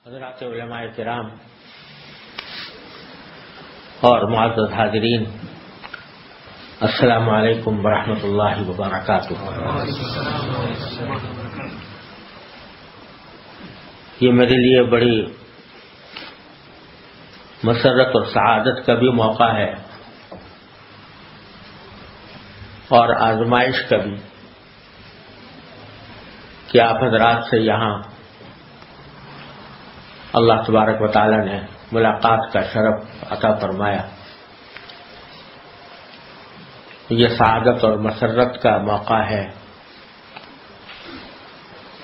حضرات علماء کرام اور معزز حاضرین، السلام علیکم ورحمۃ اللہ وبرکاتہ۔ یہ میرے لیے بڑی مسرت اور سعادت کا بھی موقع ہے اور آزمائش کا بھی کہ آپ حضرات سے یہاں اللہ تبارک و تعالی نے ملاقات کا شرف عطا فرمایا۔ یہ سعادت اور مسرت کا موقع ہے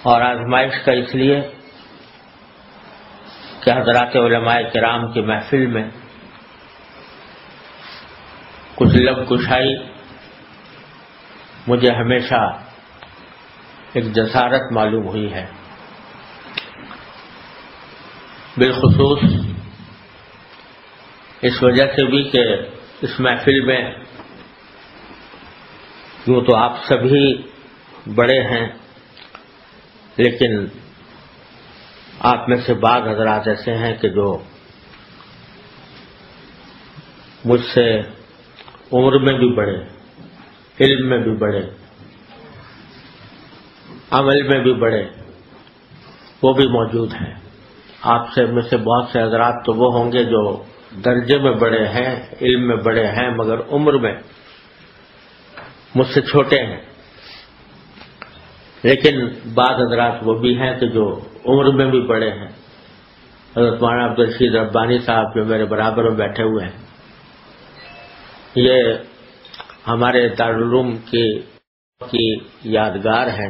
اور آزمائش کا اس لیے کہ حضرات علماء کرام کی محفل میں کچھ لب کشائی مجھے ہمیشہ ایک جسارت معلوم ہوئی ہے، بالخصوص اس وجہ سے بھی کہ اس محفل میں یوں تو آپ سبھی بڑے ہیں، لیکن آپ میں سے بعض حضرات ایسے ہیں کہ جو مجھ سے عمر میں بھی بڑے، علم میں بھی بڑے، عمل میں بھی بڑے، وہ بھی موجود ہیں۔ آپ سے میں سے بہت سے حضرات تو وہ ہوں گے جو درجے میں بڑے ہیں، علم میں بڑے ہیں، مگر عمر میں مجھ سے چھوٹے ہیں، لیکن بعض حضرات وہ بھی ہیں کہ جو عمر میں بھی بڑے ہیں۔ حضرت مولانا عبدالرشید ربانی صاحب جو میرے برابر میں بیٹھے ہوئے ہیں، یہ ہمارے دارالعلوم کی یادگار ہے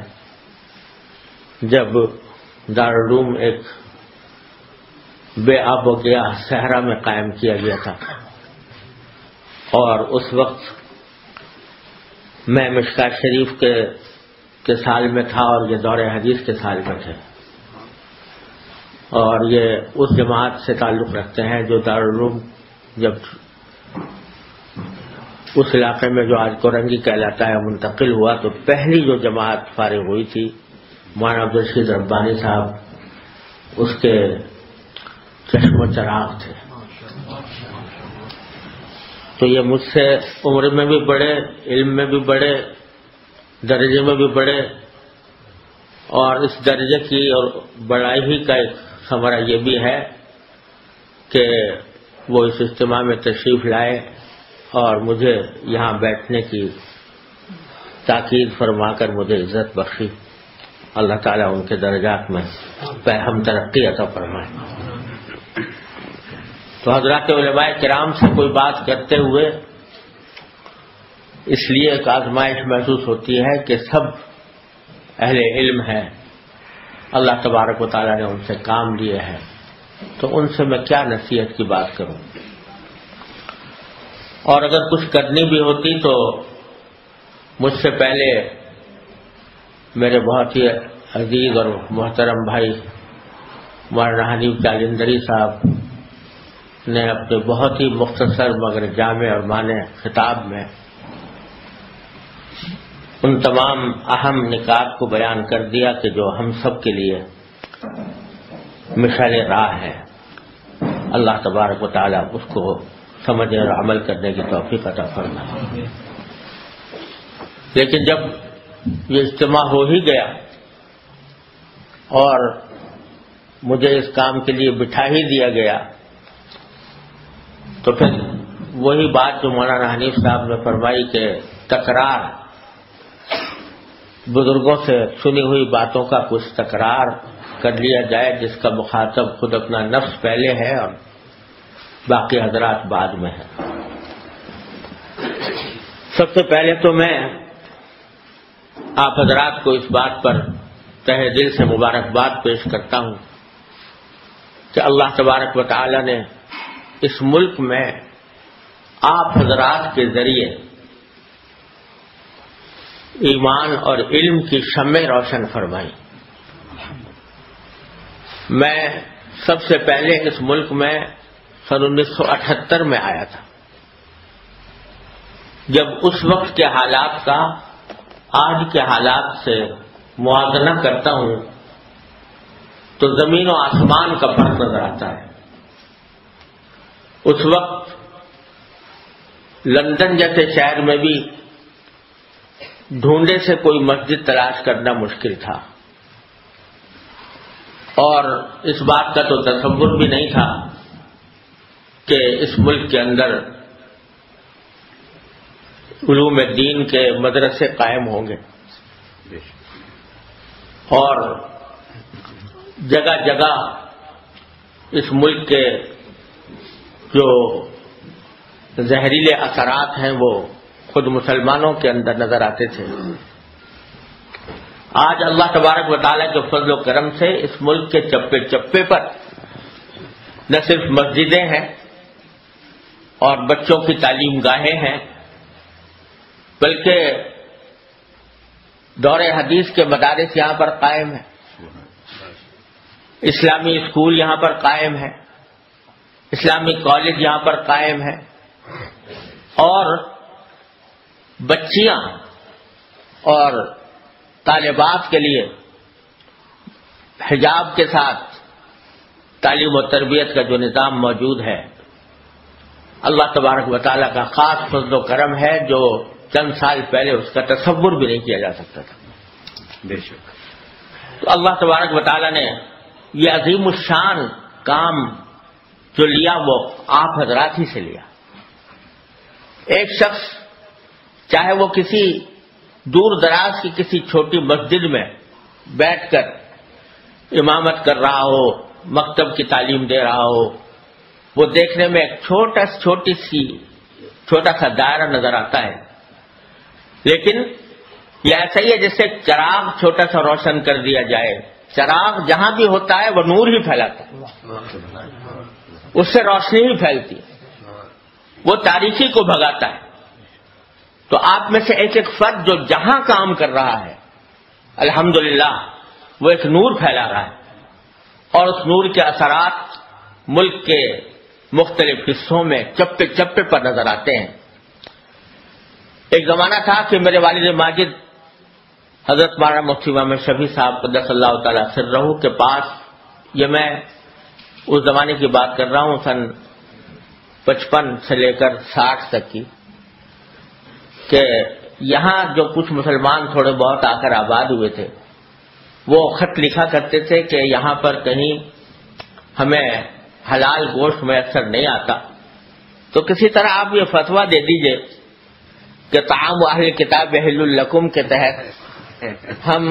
جب دارالعلوم ایک بے آب و گیاہ صحرا میں قائم کیا گیا تھا، اور اس وقت میں مشکات شریف کے سال میں تھا اور یہ دور حدیث کے سال میں تھے، اور یہ اس جماعت سے تعلق رکھتے ہیں جو دارالعلوم جب اس علاقے میں جو آج کورنگی کہلاتا ہے منتقل ہوا تو پہلی جو جماعت فارغ ہوئی تھی مولانا عبدالرشید ربانی صاحب اس کے چشم و چراغ تھے۔ تو یہ مجھ سے عمر میں بھی بڑے، علم میں بھی بڑے، درجے میں بھی بڑے، اور اس درجے کی اور بڑائی ہی کا ایک ثمرہ یہ بھی ہے کہ وہ اس اجتماع میں تشریف لائے اور مجھے یہاں بیٹھنے کی تاکید فرما کر مجھے عزت بخشی۔ اللہ تعالیٰ ان کے درجات میں ہم ترقی عطا فرمائے۔ تو حضرات علماء کرام سے کوئی بات کرتے ہوئے اس لیے ایک آزمائش محسوس ہوتی ہے کہ سب اہل علم ہیں، اللہ تبارک و تعالیٰ نے ان سے کام لیے ہیں، تو ان سے میں کیا نصیحت کی بات کروں، اور اگر کچھ کرنی بھی ہوتی تو مجھ سے پہلے میرے بہت ہی عزیز اور محترم بھائی مولانا حنیف جالندری صاحب نے اپنے بہت ہی مختصر مگر جامع اور مانع خطاب میں ان تمام اہم نکات کو بیان کر دیا کہ جو ہم سب کے لیے مشعل راہ ہے۔ اللہ تبارک و تعالیٰ اس کو سمجھنے اور عمل کرنے کی توفیق عطا فرمائے۔ لیکن جب یہ اجتماع ہو ہی گیا اور مجھے اس کام کے لیے بٹھا ہی دیا گیا تو پھر وہی بات جو مولانا حنیف صاحب نے فرمائی کہ تکرار، بزرگوں سے سنی ہوئی باتوں کا کچھ تکرار کر لیا جائے جس کا مخاطب خود اپنا نفس پہلے ہے اور باقی حضرات بعد میں ہیں۔ سب سے پہلے تو میں آپ حضرات کو اس بات پر تہہ دل سے مبارکباد پیش کرتا ہوں کہ اللہ تبارک و تعالی نے اس ملک میں آپ حضرات کے ذریعے ایمان اور علم کی شمع روشن فرمائی۔ میں سب سے پہلے اس ملک میں سن 1978 میں آیا تھا، جب اس وقت کے حالات کا آج کے حالات سے موازنہ کرتا ہوں تو زمین و آسمان کا فرق نظر آتا ہے. اس وقت لندن جیسے شہر میں بھی ڈھونڈے سے کوئی مسجد تلاش کرنا مشکل تھا، اور اس بات کا تو تصور بھی نہیں تھا کہ اس ملک کے اندر علوم دین کے مدرسے قائم ہوں گے. اور جگہ جگہ اس ملک کے جو زہریلے اثرات ہیں وہ خود مسلمانوں کے اندر نظر آتے تھے. آج اللہ تبارک و تعالیٰ کے فضل و کرم سے اس ملک کے چپے چپے پر نہ صرف مسجدیں ہیں اور بچوں کی تعلیم گاہیں ہیں، بلکہ دور حدیث کے مدارس یہاں پر قائم ہیں، اسلامی اسکول یہاں پر قائم ہے، اسلامی کالج یہاں پر قائم ہے، اور بچیاں اور طالبات کے لیے حجاب کے ساتھ تعلیم و تربیت کا جو نظام موجود ہے، اللہ تبارک و تعالیٰ کا خاص فضل و کرم ہے جو چند سال پہلے اس کا تصور بھی نہیں کیا جا سکتا تھا. بے شک. تو اللہ تبارک و تعالیٰ نے یہ عظیم الشان کام جو لیا وہ آپ حضرات ہی سے لیا. ایک شخص چاہے وہ کسی دور دراز کی کسی چھوٹی مسجد میں بیٹھ کر امامت کر رہا ہو، مکتب کی تعلیم دے رہا ہو، وہ دیکھنے میں ایک چھوٹا سا دائرہ نظر آتا ہے، لیکن یہ ایسا ہی ہے جیسے چراغ چھوٹا سا روشن کر دیا جائے. چراغ جہاں بھی ہوتا ہے وہ نور ہی پھیلاتا ہے، اس سے روشنی ہی پھیلتی ہے، وہ تاریکی کو بھگاتا ہے. تو آپ میں سے ایک ایک فرد جو جہاں کام کر رہا ہے الحمدللہ وہ ایک نور پھیلا رہا ہے، اور اس نور کے اثرات ملک کے مختلف حصوں میں چپے چپے پر نظر آتے ہیں. ایک زمانہ تھا کہ میرے والد ماجد حضرت مولانا مفتی محمد شفیع صاحب قدس اللہ تعالی سرہ کے پاس، یہ میں اس زمانے کی بات کر رہا ہوں، سن 55 سے لے کر 60 تک کی، کہ یہاں جو کچھ مسلمان تھوڑے بہت آ کر آباد ہوئے تھے وہ خط لکھا کرتے تھے کہ یہاں پر کہیں ہمیں حلال گوشت میسر نہیں آتا، تو کسی طرح آپ یہ فتویٰ دے دیجئے کہ طعام اہل کتاب حل لکم کے تحت ہم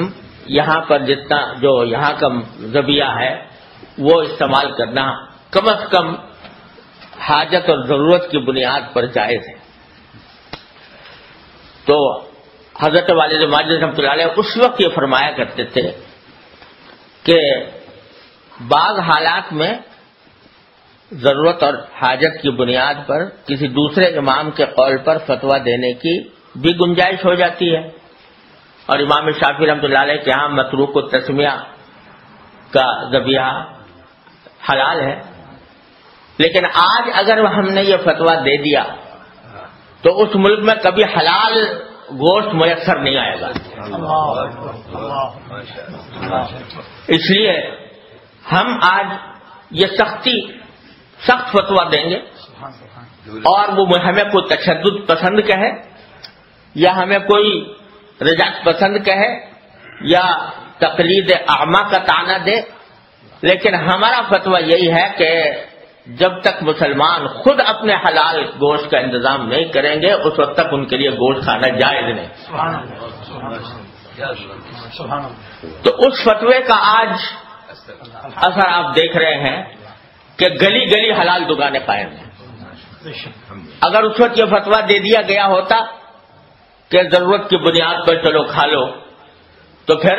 یہاں پر جتنا جو یہاں کا ذبیحہ ہے وہ استعمال کرنا کم از کم حاجت اور ضرورت کی بنیاد پر جائز ہے. تو حضرت والد ماجد رحمۃ اللہ علیہ اس وقت یہ فرمایا کرتے تھے کہ بعض حالات میں ضرورت اور حاجت کی بنیاد پر کسی دوسرے امام کے قول پر فتویٰ دینے کی بھی گنجائش ہو جاتی ہے، اور امام شافعی رحمۃ اللہ علیہ کے ہاں متروک التسمیہ کا ذبیحہ حلال ہے. لیکن آج اگر ہم نے یہ فتویٰ دے دیا تو اس ملک میں کبھی حلال گوشت میسر نہیں آئے گا. اس لیے ہم آج یہ سخت فتویٰ دیں گے، اور وہ ہمیں کوئی تشدد پسند کہے یا ہمیں کوئی رجعت پسند کہے یا تقلید اعمیٰ کا طعنہ دے، لیکن ہمارا فتویٰ یہی ہے کہ جب تک مسلمان خود اپنے حلال گوشت کا انتظام نہیں کریں گے اس وقت تک ان کے لیے گوشت کھانا جائز نہیں. تو اس فتوے کا آج اثر آپ دیکھ رہے ہیں کہ گلی گلی حلال دکانیں قائم ہیں. اگر اس وقت یہ فتویٰ دے دیا گیا ہوتا کہ ضرورت کی بنیاد پر چلو کھا لو تو پھر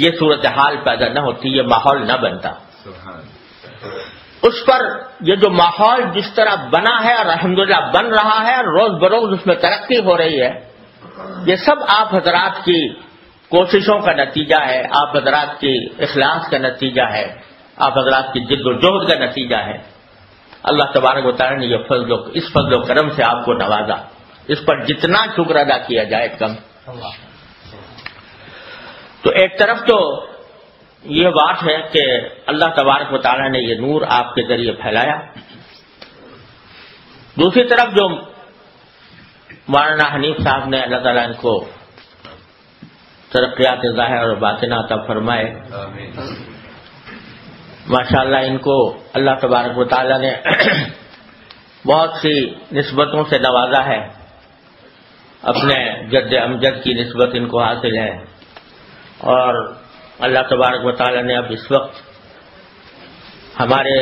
یہ صورتحال پیدا نہ ہوتی، یہ ماحول نہ بنتا. اس پر یہ جو ماحول جس طرح بنا ہے اور الحمدللہ بن رہا ہے اور روز بروز اس میں ترقی ہو رہی ہے، یہ سب آپ حضرات کی کوششوں کا نتیجہ ہے، آپ حضرات کی اخلاص کا نتیجہ ہے، آپ حضرات کی جد و جہد کا نتیجہ ہے. اللہ تبارک و تعالیٰ نے اس فضل و کرم سے آپ کو نوازا، اس پر جتنا شکر ادا کیا جائے کم. تو ایک طرف تو یہ بات ہے کہ اللہ تبارک و تعالیٰ نے یہ نور آپ کے ذریعے پھیلایا. دوسری طرف جو مولانا حنیف صاحب نے اللہ تعالیٰ ان کو ترقیات ظاہر اور باطنہ عطا فرمائے, ماشاءاللہ ان کو اللہ تبارک و تعالیٰ نے بہت سی نسبتوں سے نوازا ہے. اپنے جد امجد کی نسبت ان کو حاصل ہے, اور اللہ تبارک و تعالیٰ نے اب اس وقت ہمارے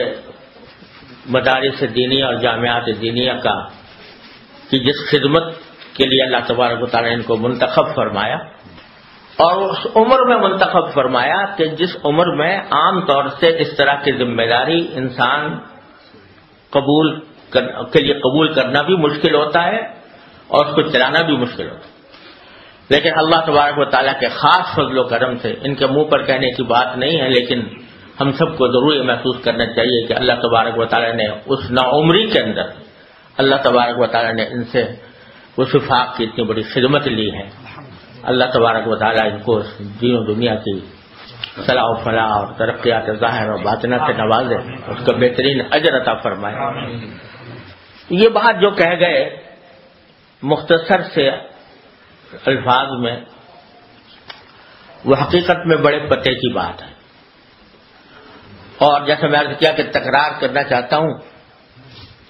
مدارس دینیہ اور جامعات دینیہ کی جس خدمت کے لیے اللہ تبارک و تعالیٰ نے ان کو منتخب فرمایا, اور اس عمر میں منتخب فرمایا کہ جس عمر میں عام طور سے اس طرح کی ذمہ داری انسان کے لیے قبول کرنا بھی مشکل ہوتا ہے اور اس کو چلانا بھی مشکل ہوتا ہے. لیکن اللہ تبارک و تعالیٰ کے خاص فضل و کرم سے, ان کے منہ پر کہنے کی بات نہیں ہے, لیکن ہم سب کو ضرور یہ محسوس کرنا چاہیے کہ اللہ تبارک و تعالیٰ نے اس نوعمری کے اندر اللہ تبارک و تعالیٰ نے ان سے اس وفاق کی اتنی بڑی خدمت لی ہے. اللہ تبارک و تعالیٰ ان کو دین و دنیا کی صلاح و فلاح اور ترقیات ظاہر اور باطنہ سے نوازے, اس کا بہترین اجر عطا فرمائے. یہ بات جو کہہ گئے مختصر سے الفاظ میں, وہ حقیقت میں بڑے پتے کی بات ہے, اور جیسا میں عرض کیا کہ تکرار کرنا چاہتا ہوں.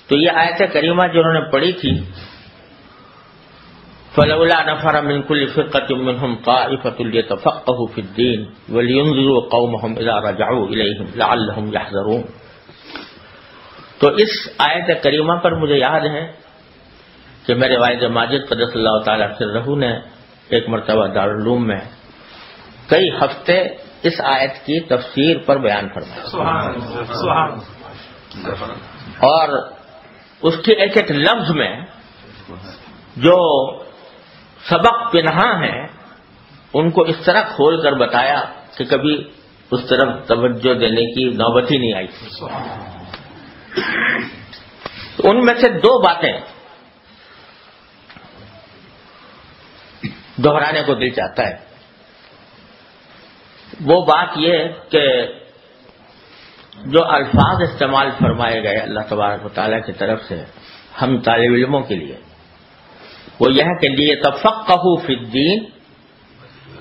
تو یہ آیت کریمہ جو انہوں نے پڑھی تھی, فلولا نفر من كل فرقة منهم طائفة ليتفقهوا في الدين ولينذروا قومهم اذا رجعوا اليهم لعلهم يحذرون. تو اس آیت کریمہ پر مجھے یاد ہے کہ میرے والد ماجد قدس اللہ تعالی سرہ نے ایک مرتبہ دارالعلوم میں کئی ہفتے اس آیت کی تفسیر پر بیان فرمایا, اور اس کے ایک ایک لفظ میں جو سبق پنہا ہیں ان کو اس طرح کھول کر بتایا کہ کبھی اس طرف توجہ دینے کی نوبت ہی نہیں آئی. ان میں سے دو باتیں دہرانے کو دل چاہتا ہے. وہ بات یہ کہ جو الفاظ استعمال فرمائے گئے اللہ تبارک و تعالیٰ کی طرف سے ہم طالب علموں کے لیے, وہ یہ ہے کہ لیتفقہوا فی الدین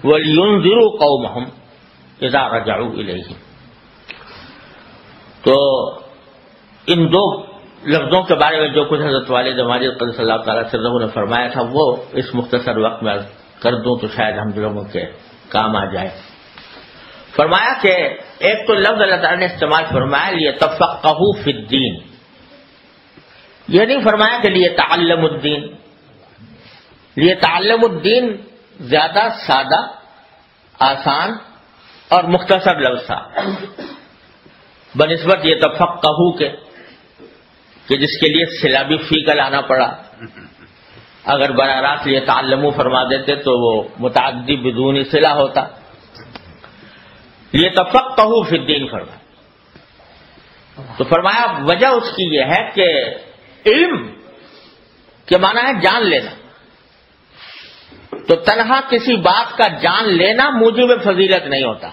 ولینذروا قومہم اذا رجعوا الیہم. تو ان دو لفظوں کے بارے میں جو کچھ حضرت والد ماجد قدس اللہ تعالیٰ سرہ نے فرمایا تھا وہ اس مختصر وقت میں کر دوں تو شاید ہم لوگوں کے کام آ جائے. فرمایا کہ ایک تو لفظ اللہ تعالیٰ نے استعمال فرمایا لیتفقہوا فی الدین, یہ نہیں فرمایا کہ لیتعلموا الدین. لیتعلموا الدین زیادہ سادہ, آسان اور مختصر لفظ تھا بنسبت یتفقہوا کے, کہ جس کے لیے صلہ بھی فی کا لانا پڑا. اگر براہ راست لیتعلموا فرما دیتے تو وہ متعدی بدون صلہ ہوتا. لیتفقہوا فی الدین فرمایا. تو فرمایا وجہ اس کی یہ ہے کہ علم کے معنی ہے جان لینا. تو تنہا کسی بات کا جان لینا موجب فضیلت نہیں ہوتا,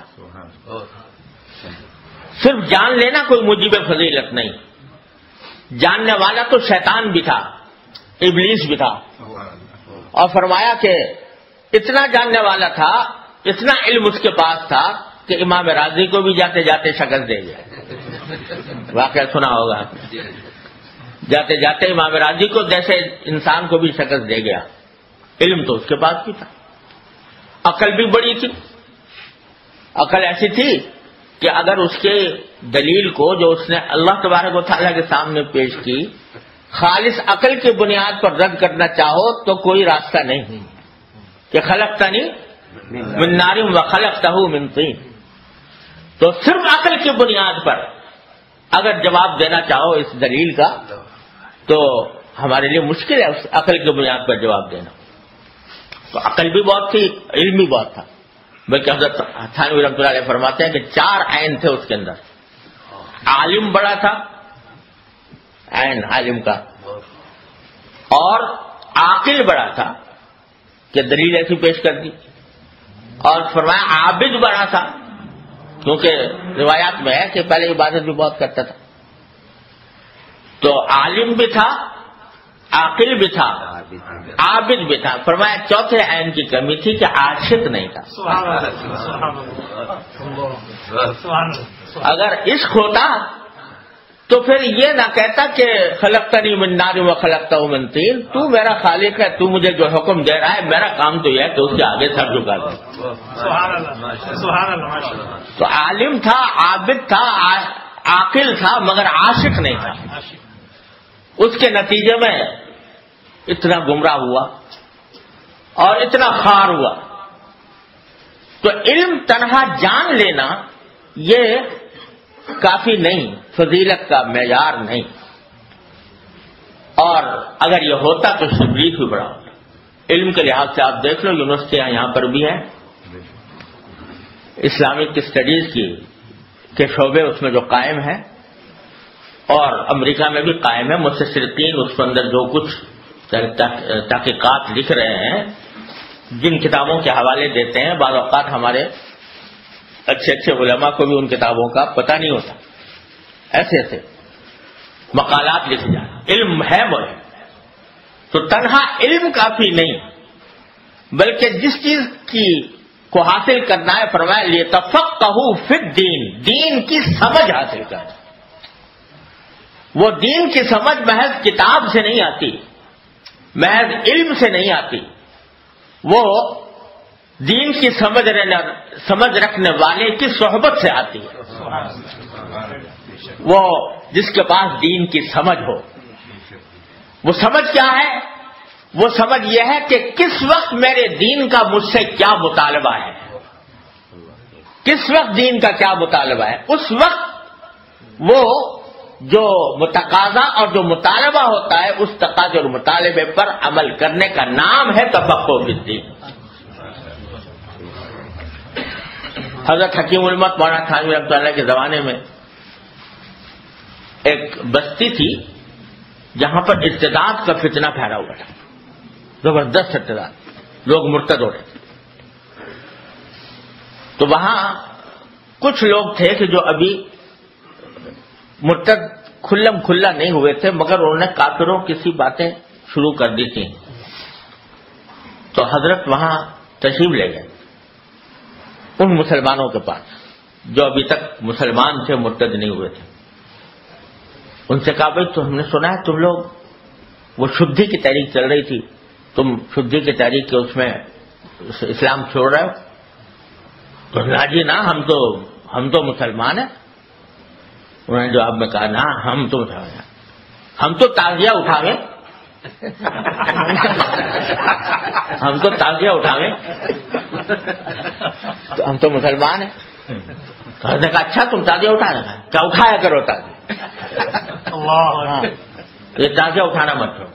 صرف جان لینا کوئی موجب فضیلت نہیں. جاننے والا تو شیطان بھی تھا, ابلیس بھی تھا, اور فرمایا کہ اتنا جاننے والا تھا, اتنا علم اس کے پاس تھا کہ امام راضی کو بھی جاتے جاتے شکست دے گیا. واقعہ سنا ہوگا, جاتے جاتے امام راضی کو جیسے انسان کو بھی شکست دے گیا. علم تو اس کے پاس بھی تھا, عقل بھی بڑی تھی. عقل ایسی تھی کہ اگر اس کے دلیل کو جو اس نے اللہ تبارک و تعالیٰ کے سامنے پیش کی خالص عقل کی بنیاد پر رد کرنا چاہو تو کوئی راستہ نہیں کہ خلقتنی من نار و خلقتہ من طین. تو صرف عقل کی بنیاد پر اگر جواب دینا چاہو اس دلیل کا تو ہمارے لیے مشکل ہے اس عقل کی بنیاد پر جواب دینا. تو عقل بھی بہت تھی, علم بھی بہت تھا. بلکہ حضرت تھانوی رحمۃ اللہ علیہ فرماتے ہیں کہ 4 عین تھے اس کے اندر. عالم بڑا تھا, عین عالم کا, اور عاقل بڑا تھا کہ دلیل ایسی پیش کر دی, اور فرمایا عابد بڑا تھا کیونکہ روایات میں ہے کہ پہلے عبادت بھی بہت کرتا تھا. تو عالم بھی تھا، عاقل بھی تھا، عابد بھی تھا. فرمایا چوتھے عین کی کمی تھی کہ عاشق نہیں تھا. اگر عشق ہوتا تو پھر یہ نہ کہتا کہ خلقتنی من نار و خلقتہ من طین، تو میرا خالق ہے، تو مجھے جو حکم دے رہا ہے، میرا کام تو یہ ہے کہ اس کے آگے سر جھکا دوں. تو عالم تھا، عابد تھا، عاقل تھا، مگر عاشق نہیں تھا. اس کے نتیجے میں اتنا گمراہ ہوا اور اتنا خوار ہوا. تو علم تنہا جان لینا یہ کافی نہیں، فضیلت کا معیار نہیں. اور اگر یہ ہوتا تو شبریت بھی بڑا ہوتا. علم کے لحاظ سے آپ دیکھ لو، یونیورسٹیاں یہاں پر بھی ہیں، اسلامک اسٹڈیز کے شعبے اس میں جو قائم ہیں، اور امریکہ میں بھی قائم ہے. مستشرقین اس کے اندر جو کچھ تحقیقات لکھ رہے ہیں، جن کتابوں کے حوالے دیتے ہیں، بعض اوقات ہمارے اچھے اچھے علماء کو بھی ان کتابوں کا پتہ نہیں ہوتا. ایسے ایسے مقالات لکھے جائیں. علم ہے وہ، تو تنہا علم کافی نہیں، بلکہ جس چیز کو حاصل کرنا ہے، فرمایا لیتفقہوا فی الدین، دین کی سمجھ حاصل کرنا. وہ دین کی سمجھ محض کتاب سے نہیں آتی، محض علم سے نہیں آتی، وہ دین کی سمجھ رکھنے والے کی صحبت سے آتی ہے. وہ جس کے پاس دین کی سمجھ ہو. وہ سمجھ کیا ہے؟ وہ سمجھ یہ ہے کہ کس وقت میرے دین کا مجھ سے کیا مطالبہ ہے، کس وقت دین کا کیا مطالبہ ہے. اس وقت وہ جو متقاضا اور جو مطالبہ ہوتا ہے، اس تقاضے اور مطالبے پر عمل کرنے کا نام ہے تفقہ فی الدین. حضرت حکیم الامت مولانا تھانوی رحمۃ اللہ کے زمانے میں ایک بستی تھی جہاں پر ارتداد کا فتنہ پھیلا ہوا تھا، زبردست ارتداد، لوگ مرتد ہو رہے تھے. تو وہاں کچھ لوگ تھے کہ جو ابھی مرتد کھلم کھلا نہیں ہوئے تھے، مگر انہوں نے کافروں کی سی باتیں شروع کر دی تھیں. تو حضرت وہاں تشریف لے گئے ان مسلمانوں کے پاس جو ابھی تک مسلمان تھے، مرتد نہیں ہوئے تھے. ان سے کہا بھائی تو ہم نے سنا ہے تم لوگ، وہ شدھی کی تحریک چل رہی تھی، تم شدھی کی تحریک کے اس میں اسلام چھوڑ رہے ہو؟ تو نہ جی نہ، ہم تو مسلمان ہیں. انہوں نے جواب میں کہا نہ، ہم تو تعزیہ اٹھاویں، ہم تو تعزیہ اٹھاویں، تو ہم تو مسلمان ہیں. تو نے کہا اچھا تم تعزیہ اٹھانا ہے، کیا اٹھایا کرو تعزیہ. یہ تعزیہ اٹھانا مت کرو.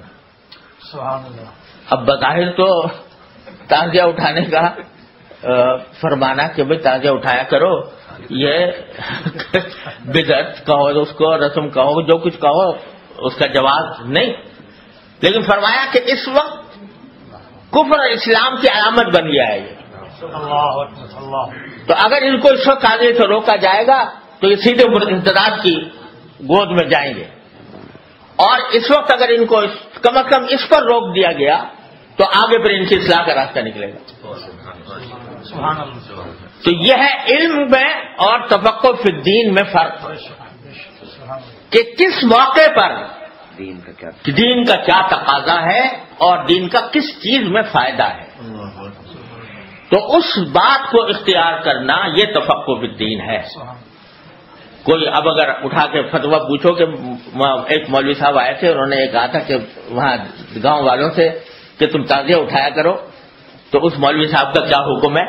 اب بظاہر تو تعزیہ اٹھانے کا فرمانا کہ بھئی تعزیہ اٹھایا کرو، یہ بدعت کہو، اس کو رسم کہو، جو کچھ کہو، اس کا جواز نہیں. لیکن فرمایا کہ اس وقت کفر اور اسلام کی علامت بن گیا ہے یہ. تو اگر ان کو اس وقت تعزیے سے روکا جائے گا تو یہ سیدھے ارتداد کی گود میں جائیں گے. اور اس وقت اگر ان کو کم از کم اس پر روک دیا گیا تو آگے پھر ان کی اصلاح کا راستہ نکلے گا. تو یہ ہے علم میں اور تفقہ فی الدین میں فرق، کہ کس موقع پر دین کا کیا تقاضا ہے اور دین کا کس چیز میں فائدہ ہے. تو اس بات کو اختیار کرنا یہ تفقہ فی الدین ہے. کوئی اب اگر اٹھا کے فتویٰ پوچھو کہ ایک مولوی صاحب آئے تھے، انہوں نے یہ کہا تھا کہ وہاں گاؤں والوں سے کہ تم تعزیہ اٹھایا کرو، تو اس مولوی صاحب کا کیا حکم ہے؟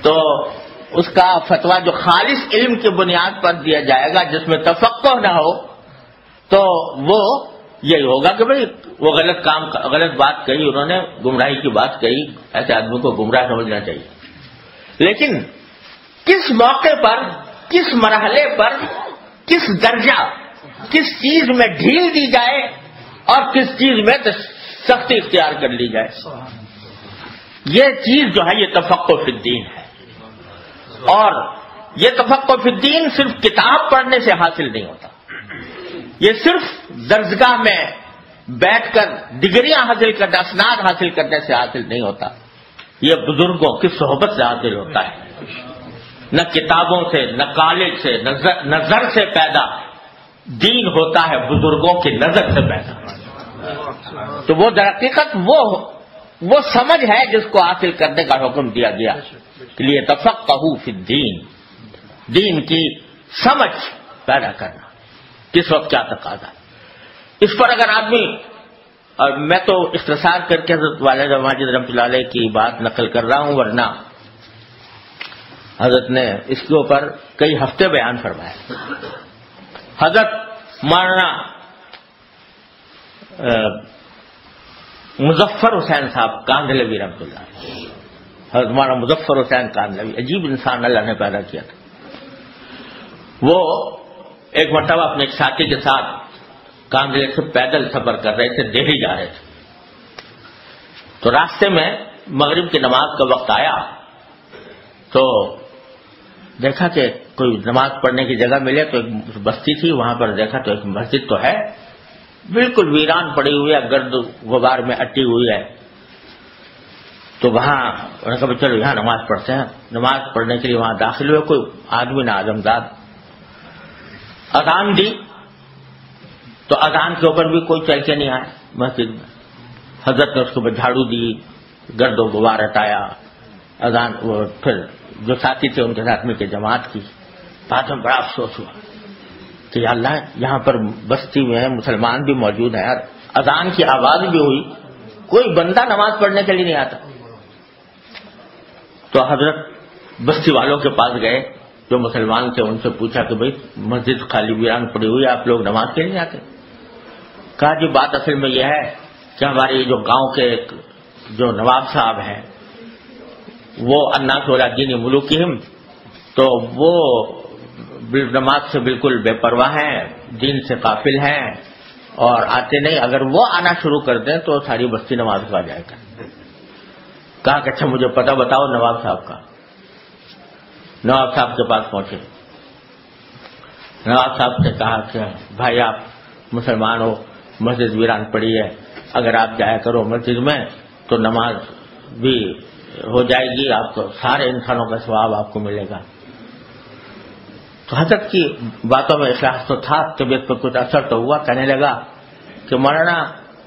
تو اس کا فتویٰ جو خالص علم کی بنیاد پر دیا جائے گا، جس میں تفقہ نہ ہو، تو وہ یہی ہوگا کہ بھئی وہ غلط بات کہی، انہوں نے گمراہی کی بات کہی، ایسے آدمی کو گمراہ سمجھنا چاہیے. لیکن کس موقع پر، کس مرحلے پر، کس درجہ، کس چیز میں ڈھیل دی جائے اور کس چیز میں سختی اختیار کر لی جائے، یہ چیز جو ہے یہ تفقہ فی الدین ہے. اور یہ تفقہ فی الدین صرف کتاب پڑھنے سے حاصل نہیں ہوتا، یہ صرف درسگاہ میں بیٹھ کر ڈگریاں حاصل کرنے، اسناد حاصل کرنے سے حاصل نہیں ہوتا، یہ بزرگوں کی صحبت سے حاصل ہوتا ہے، نہ کتابوں سے، نہ کالج سے، نظر سے پیدا دین ہوتا ہے، بزرگوں کی نظر سے پیدا۔ تو وہ در حقیقت وہ سمجھ ہے جس کو حاصل کرنے کا حکم دیا گیا، کہ لیے تفقہوا فی الدین، دین کی سمجھ پیدا کرنا، کس وقت کیا تقاضا ہے۔ اس پر اگر آدمی، اور میں تو اختصار کر کے حضرت والد ماجد رحمۃ اللہ علیہ کی بات نقل کر رہا ہوں، ورنہ حضرت نے اس کے اوپر کئی ہفتے بیان فرمایا۔ حضرت مولانا مظفر حسین صاحب کاندھلوی رحمۃ اللہ علیہ، حضرت مولانا مظفر حسین کاندھلوی، عجیب انسان اللہ نے پیدا کیا تھا۔ وہ ایک مرتبہ اپنے ساتھی کے ساتھ کاندھلے سے پیدل سفر کر رہے تھے، دہلی جا رہے تھے، تو راستے میں مغرب کی نماز کا وقت آیا تو دیکھا کہ کوئی نماز پڑھنے کی جگہ ملے، تو ایک بستی تھی، وہاں پر دیکھا تو ایک مسجد تو ہے، بالکل ویران پڑی ہوئی ہے، گرد غبار میں اٹی ہوئی ہے، تو وہاں انہوں نے کہا چلو یہاں نماز پڑھتے ہیں۔ نماز پڑھنے کے لیے وہاں داخل ہوئے، کوئی آدمی نہ آدمزاد، اذان دی تو اذان کے اوپر بھی کوئی چل کے نہیں آئے مسجد میں۔ حضرت نے اس کے اوپر جھاڑو دی، گرد و غبار ہٹایا، اذان، وہ پھر جو ساتھی تھے ان کے ساتھ مل کے جماعت کی۔ بعد میں بڑا افسوس ہوا کہ یا اللہ، یہاں پر بستی میں مسلمان بھی موجود ہیں، اور اذان کی آواز بھی ہوئی، کوئی بندہ نماز پڑھنے کے لیے نہیں آتا۔ تو حضرت بستی والوں کے پاس گئے جو مسلمان تھے، ان سے پوچھا کہ بھئی مسجد خالی ویران پڑی ہوئی، آپ لوگ نماز کے لیے نہیں آتے؟ کہا جی بات اصل میں یہ ہے کہ ہمارے جو گاؤں کے جو نواب صاحب ہیں وہ الناس علی دین ملوکہم، تو وہ نماز سے بالکل بے پرواہ ہیں، دین سے غافل ہیں اور آتے نہیں، اگر وہ آنا شروع کر دیں تو ساری بستی نماز کو آ جائے گا۔ کہا کہ اچھا مجھے پتہ بتاؤ نواب صاحب کا۔ نواب صاحب کے پاس پہنچے، نواب صاحب نے کہا کہ بھائی آپ مسلمان ہو، مسجد ویران پڑی ہے، اگر آپ جایا کرو مسجد میں تو نماز بھی ہو جائے گی، آپ کو سارے انسانوں کا ثواب آپ کو ملے گا۔ تو حضرت کی باتوں میں اخلاص تو تھا، طبیعت پر کچھ اثر تو ہوا، کہنے لگا کہ مولانا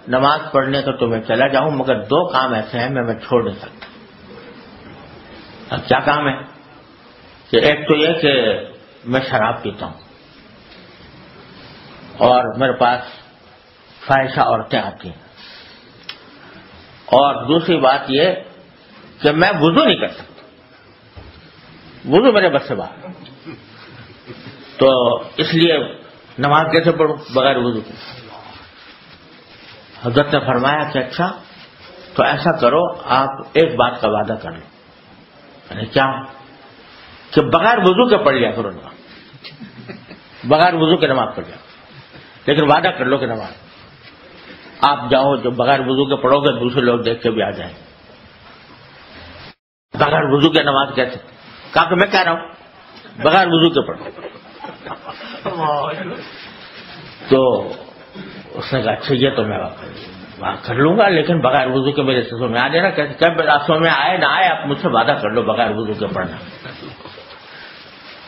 نماز پڑھنے کا تو میں چلا جاؤں، مگر دو کام ایسے ہیں میں چھوڑ نہیں سکتا۔ اب کیا کام ہے؟ کہ ایک تو یہ کہ میں شراب پیتا ہوں اور میرے پاس فاحشہ عورتیں آتی ہیں، اور دوسری بات یہ کہ میں وضو نہیں کر سکتا، وضو میرے بس سے باہر، تو اس لیے نماز کیسے پڑھوں بغیر وضو کے؟ حضرت نے فرمایا کہ اچھا تو ایسا کرو، آپ ایک بات کا وعدہ کر لو۔ یعنی کیا؟ کہ بغیر وضو کے پڑھ لیا کرو نماز، بغیر وضو کے نماز پڑھ لیا، لیکن وعدہ کر لو کہ نماز آپ جاؤ جو بغیر وضو کے پڑھو گے دوسرے لوگ دیکھ کے بھی آ جائیں۔ بغیر وضو کے نماز کیسے؟ کہا کہ میں کہہ رہا ہوں بغیر وضو کے پڑھو۔ تو اس نے کہا اچھا یہ تو میں کر لوں گا، لیکن بغیر وضو کے میرے سمجھ میں آ جائے نا، کیسے سمجھ میں آئے نہ آئے آپ مجھ سے وعدہ کر لو بغیر وضو کے پڑھنا۔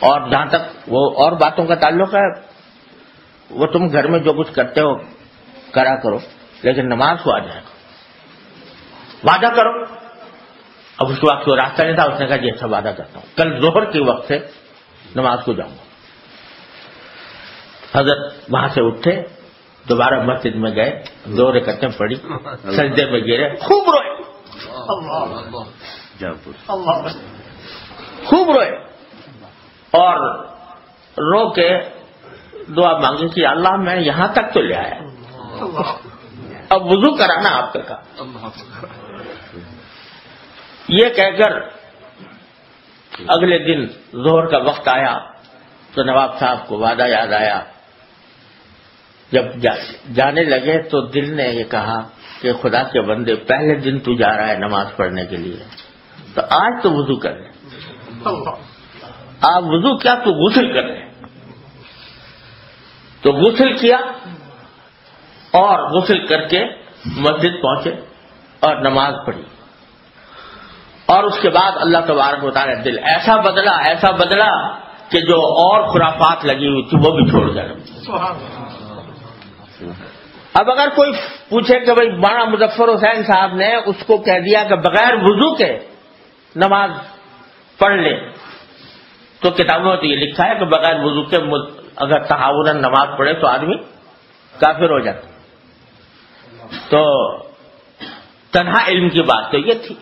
اور جہاں تک وہ اور باتوں کا تعلق ہے، وہ تم گھر میں جو کچھ کرتے ہو کرا کرو، لیکن نماز کو آ جائے گا، وعدہ کرو۔ اب اس کے وقت کوئی راستہ نہیں تھا، اس نے کہا جی اچھا وعدہ کرتا ہوں، کل ظہر کے وقت سے نماز کو جاؤں گا۔ حضرت وہاں سے اٹھے، دوبارہ مسجد میں گئے، 2 رکعتیں پڑھی، سجدے میں گرے، خوب روئے، خوب روئے، اور رو کے دعا مانگی کہ اللہ میں یہاں تک تو لے آیا، اب وضو کرانا آپ کا کام۔ یہ کہہ کر اگلے دن ظہر کا وقت آیا تو نواب صاحب کو وعدہ یاد آیا۔ جب جانے لگے تو دل نے یہ کہا کہ خدا کے بندے پہلے دن تو جا رہا ہے نماز پڑھنے کے لیے، تو آج تو وضو کر لیں۔ آپ وضو کیا تو غسل کر رہے ہیں. تو غسل کیا اور غسل کر کے مسجد پہنچے اور نماز پڑھی, اور اس کے بعد اللہ تبارک و تعالیٰ دل ایسا بدلا کہ جو اور خرافات لگی ہوئی تھی وہ بھی چھوڑ گئے. اب اگر کوئی پوچھے کہ بھائی مولانا مظفر حسین صاحب نے اس کو کہہ دیا کہ بغیر وضو کے نماز پڑھ لے, تو کتابوں میں تو یہ لکھا ہے کہ بغیر وضو کے اگر تحاوراً نماز پڑھے تو آدمی کافر ہو جاتا. تو تنہا علم کی بات تو یہ تھی,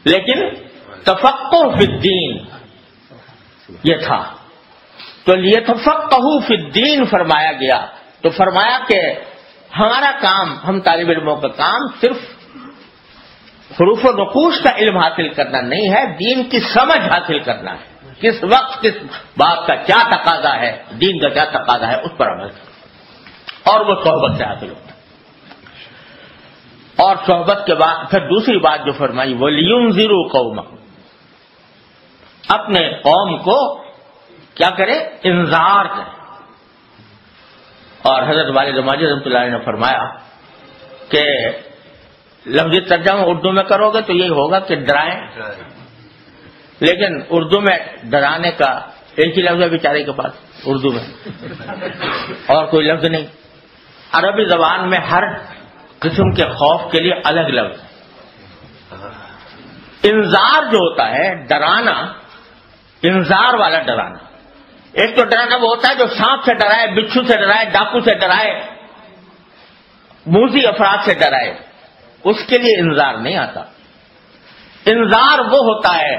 لیکن تفقہ فی الدین یہ تھا. تو لیتفقہوا فی الدین فرمایا گیا. تو فرمایا کہ ہمارا کام, ہم طالب علموں کا کام صرف حروف و نقوش کا علم حاصل کرنا نہیں ہے, دین کی سمجھ حاصل کرنا ہے. کس وقت کس بات کا کیا تقاضا ہے, دین کا کیا تقاضا ہے, اس پر عمل کرنا, اور وہ صحبت سے حاصل ہوتا ہے. اور صحبت کے بعد پھر دوسری بات جو فرمائی وہ لِيُنذِرُوا قَوْمَهُمْ, اپنے قوم کو کیا کرے, انذار کرے. اور حضرت والد ماجد رحمۃ اللہ علیہ نے فرمایا کہ لفظی ترجمہ اردو میں کرو گے تو یہی ہوگا کہ ڈرائیں, لیکن اردو میں ڈرانے کا ایک ہی لفظ ہے بیچارے کے پاس اردو میں, اور کوئی لفظ نہیں. عربی زبان میں ہر قسم کے خوف کے لیے الگ لفظ ہے. انذار جو ہوتا ہے ڈرانا, انذار والا ڈرانا, ایک تو ڈرانا وہ ہوتا ہے جو سانپ سے ڈرائے, بچھو سے ڈرائے, ڈاکو سے ڈرائے, موذی افراد سے ڈرائے, اس کے لیے انذار نہیں آتا. انذار وہ ہوتا ہے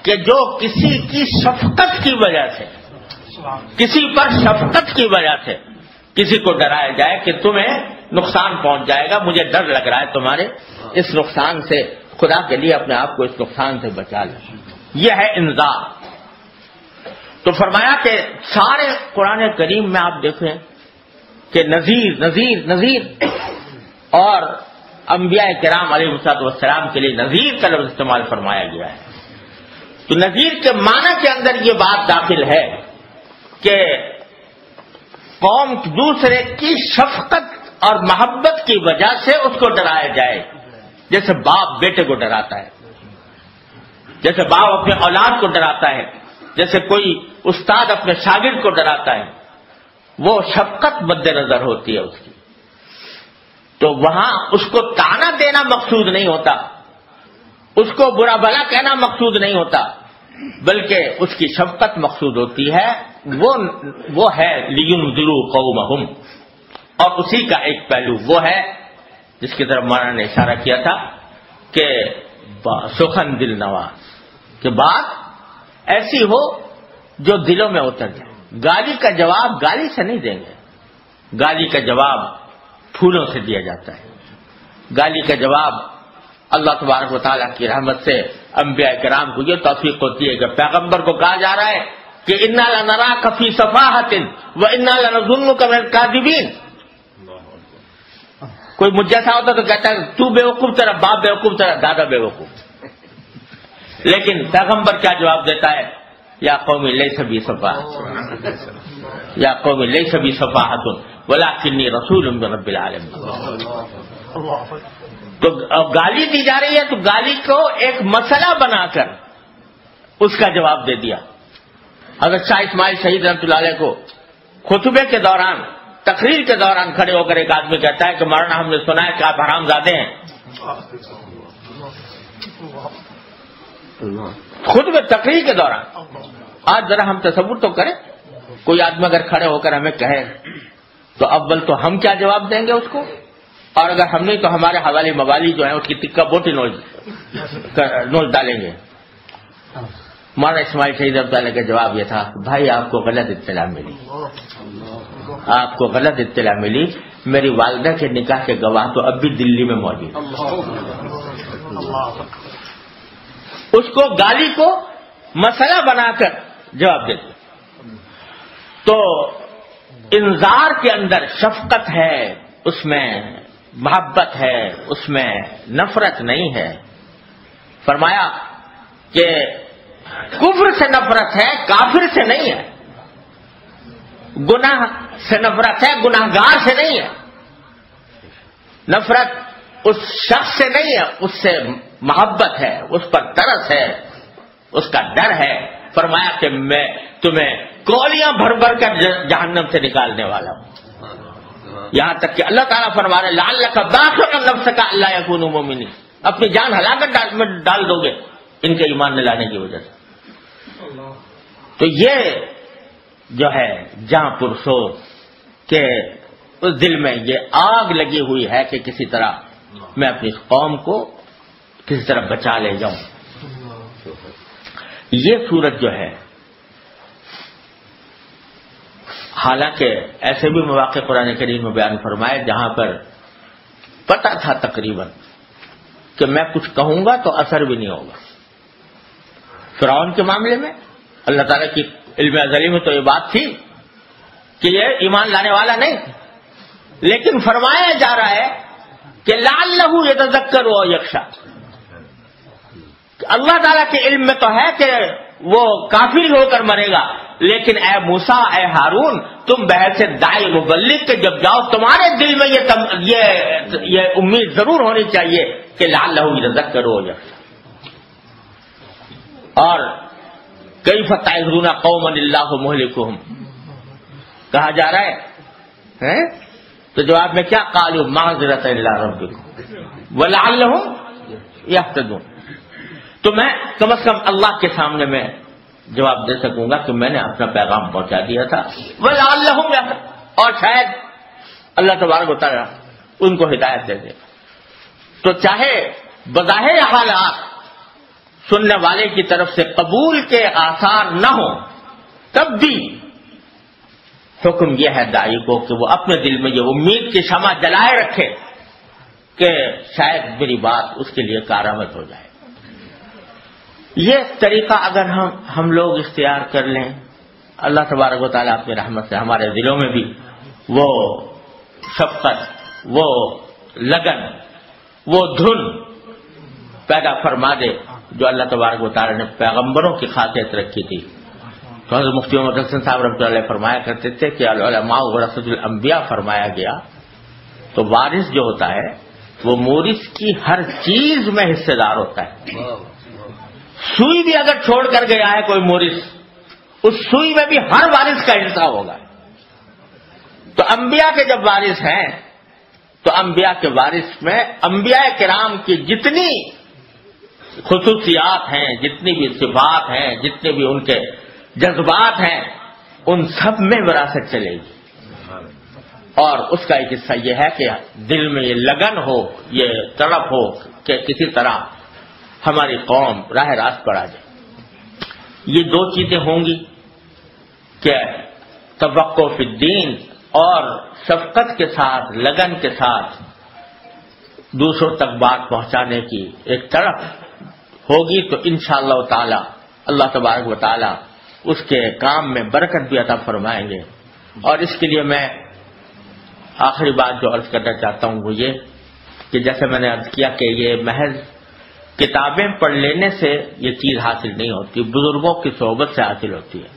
کہ جو کسی کی شفقت کی وجہ سے, کسی پر شفقت کی وجہ سے کسی کو ڈرایا جائے کہ تمہیں نقصان پہنچ جائے گا, مجھے ڈر لگ رہا ہے تمہارے اس نقصان سے, خدا کے لیے اپنے آپ کو اس نقصان سے بچا لیں. یہ ہے انذار. تو فرمایا کہ سارے قرآن کریم میں آپ دیکھیں کہ نذیر نذیر نذیر, اور انبیاء کرام علیہ السلام کے لیے نذیر کا لفظ استعمال فرمایا گیا ہے. تو نذیر کے معنی کے اندر یہ بات داخل ہے کہ قوم دوسرے کی شفقت اور محبت کی وجہ سے اس کو ڈرایا جائے, جیسے باپ بیٹے کو ڈراتا ہے, جیسے باپ اپنے اولاد کو ڈراتا ہے, جیسے کوئی استاد اپنے شاگرد کو ڈراتا ہے, وہ شفقت مد نظر ہوتی ہے اس کی. تو وہاں اس کو تانا دینا مقصود نہیں ہوتا, اس کو برا بھلا کہنا مقصود نہیں ہوتا, بلکہ اس کی شفقت مقصود ہوتی ہے. وہ ہے لِيُنذِرُوا قَوْمَهُمْ. اور اسی کا ایک پہلو وہ ہے جس کی طرف مولانا نے اشارہ کیا تھا کہ سخن دل نواز, کہ بات ایسی ہو جو دلوں میں اتر جائے. گالی کا جواب گالی سے نہیں دیں گے, گالی کا جواب پھولوں سے دیا جاتا ہے. گالی کا جواب اللہ تبارک و تعالیٰ کی رحمت سے انبیاء کرام کو یہ توفیق ہوتی ہے کہ پیغمبر کو کہا جا رہا ہے کہ اِنَّا لَنَرَاكَ فِي صَفَاحَةٍ وَإِنَّا لَنَظُنُّكَ مِنَ الْكَاذِبِينَ. کوئی مجھ جیسا ہوتا تو کہتا ہے تو بیوقوف, تیرا باپ بیوقوف, تیرا دادا بیوقوف. لیکن پیغمبر کیا جواب دیتا ہے, یا قوم لیس بی صفاحۃ, یا قوم لیس بی صفاحۃ ولکنی رسول من رب العالمین. تو گالی دی جا رہی ہے تو گالی کو ایک مسئلہ بنا کر اس کا جواب دے دیا. حضرت شاہ اسماعیل شہید رحمۃ اللہ علیہ کو خطبے کے دوران, تقریر کے دوران کھڑے ہو کر ایک آدمی کہتا ہے کہ مولانا ہم نے سنا ہے کہ آپ حرام زادے ہیں. خطبے تقریر کے دوران. آج ذرا ہم تصور تو کریں, کوئی آدمی اگر کھڑے ہو کر ہمیں کہے تو اول تو ہم کیا جواب دیں گے اس کو, اور اگر ہم نہیں تو ہمارے حوالی موالی جو ہیں اس کی تکہ بوٹی نوچ ڈالیں گے. مولانا اسماعیل شہید رحمۃ اللہ کا جواب یہ تھا, بھائی آپ کو غلط اطلاع ملی, آپ کو غلط اطلاع ملی. میری والدہ کے نکاح کے گواہ تو اب بھی دلی میں موجود. اس کو گالی کو مسئلہ بنا کر جواب دیتے. تو انذار کے اندر شفقت ہے, اس میں محبت ہے, اس میں نفرت نہیں ہے. فرمایا کہ کفر سے نفرت ہے، کافر سے نہیں ہے. گناہ سے نفرت ہے، گناہگار سے نہیں ہے. نفرت اس شخص سے نہیں ہے، اس سے محبت ہے، اس پر ترس ہے، اس کا ڈر ہے. فرمایا کہ میں تمہیں کولیاں بھر بھر کر جہنم سے نکالنے والا ہوں. یہاں تک کہ اللہ تعالیٰ فرما رہے لعلک باخع نفسک الا یکونوا مؤمنین، اپنی جان ہلاکت میں ڈال دو گے ان کے ایمان نہ لانے کی وجہ سے. تو یہ جو ہے جہاں پرسو کہ اس دل میں یہ آگ لگی ہوئی ہے کہ کسی طرح میں اپنی قوم کو کسی طرح بچا لے جاؤں. یہ صورت جو ہے، حالانکہ ایسے بھی مواقع قرآن کریم میں بیان فرمائے جہاں پر پتہ تھا تقریباً کہ میں کچھ کہوں گا تو اثر بھی نہیں ہوگا. فرعون کے معاملے میں اللہ تعالیٰ کی علم ازلی میں تو یہ بات تھی کہ یہ ایمان لانے والا نہیں، لیکن فرمایا جا رہا ہے کہ لعلہ یتذکر او یخشی. اللہ تعالیٰ کے علم میں تو ہے کہ وہ کافر ہو کر مرے گا، لیکن اے موسیٰ، اے ہارون، تم بحث داعی مبلغ کے جب جاؤ تمہارے دل میں یہ امید ضرور ہونی چاہیے کہ لعلہ یتذکر او یخشی. اور کیف تعظون قوما اللہ مہلکہم کہا جا رہا ہے تو جواب میں کیا؟ قالوا معذرۃ الی ربکم ولعلہم یہتدون. تو میں کم از کم اللہ کے سامنے میں جواب دے سکوں گا کہ میں نے اپنا پیغام پہنچا دیا تھا، ولعلہم یہتدون، اور شاید اللہ تبارک و تعالیٰ ان کو ہدایت دے دے. تو چاہے بظاہر حالات سننے والے کی طرف سے قبول کے آثار نہ ہوں، تب بھی حکم یہ ہے داعی کو کہ وہ اپنے دل میں یہ امید کی شمع جلائے رکھے کہ شاید میری بات اس کے لیے کارآمد ہو جائے. یہ طریقہ اگر ہم لوگ اختیار کر لیں، اللہ تبارک و تعالیٰ اپنی رحمت سے ہمارے دلوں میں بھی وہ شفقت، وہ لگن، وہ دھن پیدا فرما دے جو اللہ تبارک و تعالیٰ نے پیغمبروں کی خاصیت رکھی تھی. تو حضرت مفتی محمد حسن صاحب رحمۃ اللہ علیہ فرمایا کرتے تھے کہ العلماء ورثۃ الانبیاء فرمایا گیا تو وارث جو ہوتا ہے وہ مورث کی ہر چیز میں حصے دار ہوتا ہے. سوئی بھی اگر چھوڑ کر گیا ہے کوئی مورث، اس سوئی میں بھی ہر وارث کا حصہ ہوگا. تو انبیاء کے جب وارث ہیں تو انبیاء کے وارث میں انبیاء کرام کی جتنی خصوصیات ہیں، جتنی بھی صفات ہیں، جتنے بھی ان کے جذبات ہیں، ان سب میں وراثت چلے گی. اور اس کا ایک حصہ یہ ہے کہ دل میں یہ لگن ہو، یہ تڑپ ہو کہ کسی طرح ہماری قوم راہ راست پر آ جائے. یہ دو چیزیں ہوں گی کہ توقع فی الدین اور شفقت کے ساتھ، لگن کے ساتھ دوسروں تک بات پہنچانے کی ایک طرف ہوگی تو انشاءاللہ تعالی اللہ تبارک و تعالی اس کے کام میں برکت بھی عطا فرمائیں گے. اور اس کے لیے میں آخری بات جو عرض کرنا چاہتا ہوں وہ یہ کہ جیسے میں نے عرض کیا کہ یہ محض کتابیں پڑھ لینے سے یہ چیز حاصل نہیں ہوتی، بزرگوں کی صحبت سے حاصل ہوتی ہے.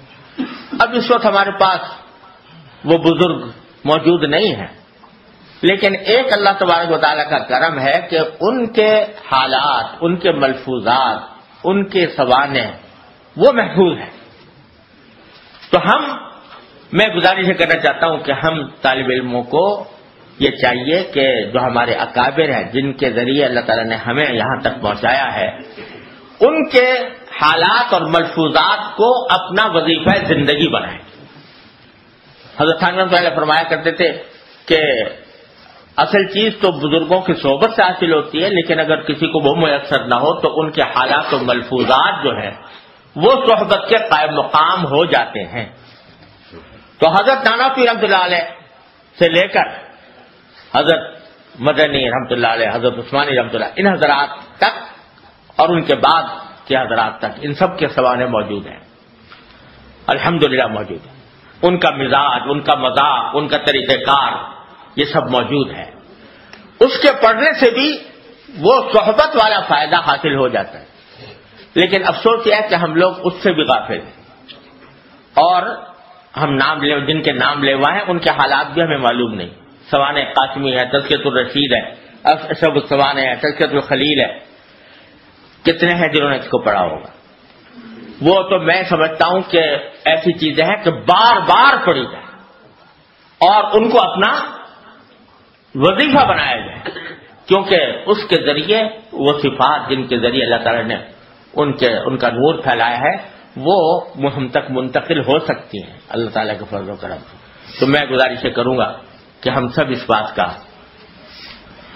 اب اس وقت ہمارے پاس وہ بزرگ موجود نہیں ہیں، لیکن ایک اللہ تبارک و تعالیٰ کا کرم ہے کہ ان کے حالات، ان کے ملفوظات، ان کے سوانح وہ محفوظ ہیں. تو میں گزارش کرنا چاہتا ہوں کہ ہم طالب علموں کو یہ چاہیے کہ جو ہمارے اکابر ہیں، جن کے ذریعے اللہ تعالیٰ نے ہمیں یہاں تک پہنچایا ہے، ان کے حالات اور ملفوظات کو اپنا وظیفہ زندگی بنائیں. حضرت خان رحمۃ اللہ فرمایا کرتے تھے کہ اصل چیز تو بزرگوں کی صحبت سے حاصل ہوتی ہے، لیکن اگر کسی کو وہ میسر نہ ہو تو ان کے حالات و ملفوظات جو ہیں وہ صحبت کے قائم مقام ہو جاتے ہیں. تو حضرت نانا پیر رحمۃ اللہ علیہ سے لے کر حضرت مدنی رحمۃ اللہ علیہ، حضرت عثمانی رحمۃ اللہ، ان حضرات تک اور ان کے بعد کے حضرات تک ان سب کے سوانح موجود ہیں، الحمدللہ موجود ہیں. ان کا مزاج، ان کا مذاق، ان کا طریقہ کار، یہ سب موجود ہے. اس کے پڑھنے سے بھی وہ صحبت والا فائدہ حاصل ہو جاتا ہے. لیکن افسوس یہ ہے کہ ہم لوگ اس سے بھی غافل ہیں، اور ہم نام لے جن کے نام لیوا ہیں ان کے حالات بھی ہمیں معلوم نہیں. سوانح قاسمی ہے، تذکرۃ الرشید ہے، اشرف السوانح ہے، تذکرۃ الخلیل ہے، کتنے ہیں جنہوں نے اس کو پڑھا ہوگا. وہ تو میں سمجھتا ہوں کہ ایسی چیزیں ہیں کہ بار بار پڑھی جائے اور ان کو اپنا وظیفہ بنایا جائے، کیونکہ اس کے ذریعے وہ صفات جن کے ذریعے اللہ تعالیٰ نے ان کا نور پھیلایا ہے وہ ہم تک منتقل ہو سکتی ہیں اللہ تعالیٰ کے فضل و کرم سے. تو میں گزارش کروں گا کہ ہم سب اس بات کا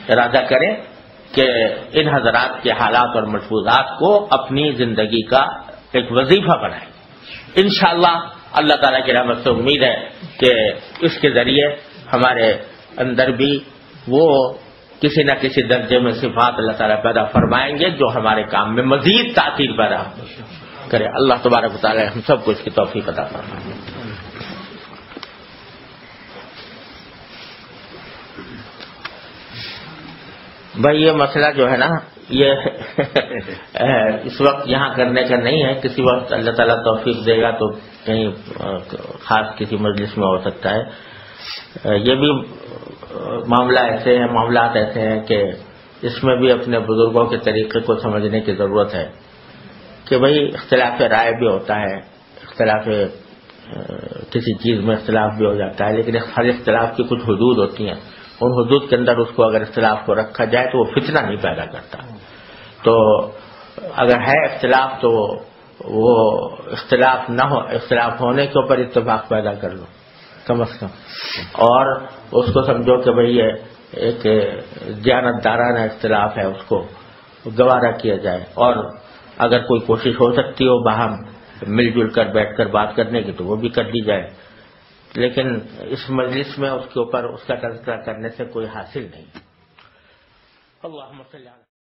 ارادہ کریں کہ ان حضرات کے حالات اور ملفوظات کو اپنی زندگی کا ایک وظیفہ بنائیں. انشاءاللہ اللہ تعالیٰ کی رحمت سے امید ہے کہ اس کے ذریعے ہمارے اندر بھی وہ کسی نہ کسی درجے میں صفات اللہ تعالیٰ پیدا فرمائیں گے جو ہمارے کام میں مزید تاثیر پیدا کرے. اللہ تبارک و تعالیٰ ہم سب کو اس کی توفیق عطا فرمائے. بھائی یہ مسئلہ جو ہے نا یہ اس وقت یہاں کرنے کا نہیں ہے، کسی وقت اللہ تعالیٰ توفیق دے گا تو کہیں خاص کسی مجلس میں ہو سکتا ہے. یہ بھی معاملات ایسے ہیں کہ اس میں بھی اپنے بزرگوں کے طریقے کو سمجھنے کی ضرورت ہے کہ بھئی اختلاف رائے بھی ہوتا ہے، اختلاف کسی چیز میں اختلاف بھی ہو جاتا ہے، لیکن ہر اختلاف کی کچھ حدود ہوتی ہیں. ان حدود کے اندر اس کو اگر اختلاف کو رکھا جائے تو وہ فتنہ نہیں پیدا کرتا. تو اگر ہے اختلاف تو وہ اختلاف نہ ہو، اختلاف ہونے کے اوپر اتفاق پیدا کر لو کم از کم، اور اس کو سمجھو کہ بھئی یہ ایک دیانتدارانہ اختلاف ہے، اس کو گوارا کیا جائے، اور اگر کوئی کوشش ہو سکتی ہو باہم مل جل کر بیٹھ کر بات کرنے کی تو وہ بھی کر لی جائے. لیکن اس مجلس میں اس کے اوپر اس کا تذکرہ کرنے سے کوئی حاصل نہیں. اللہم صلی علی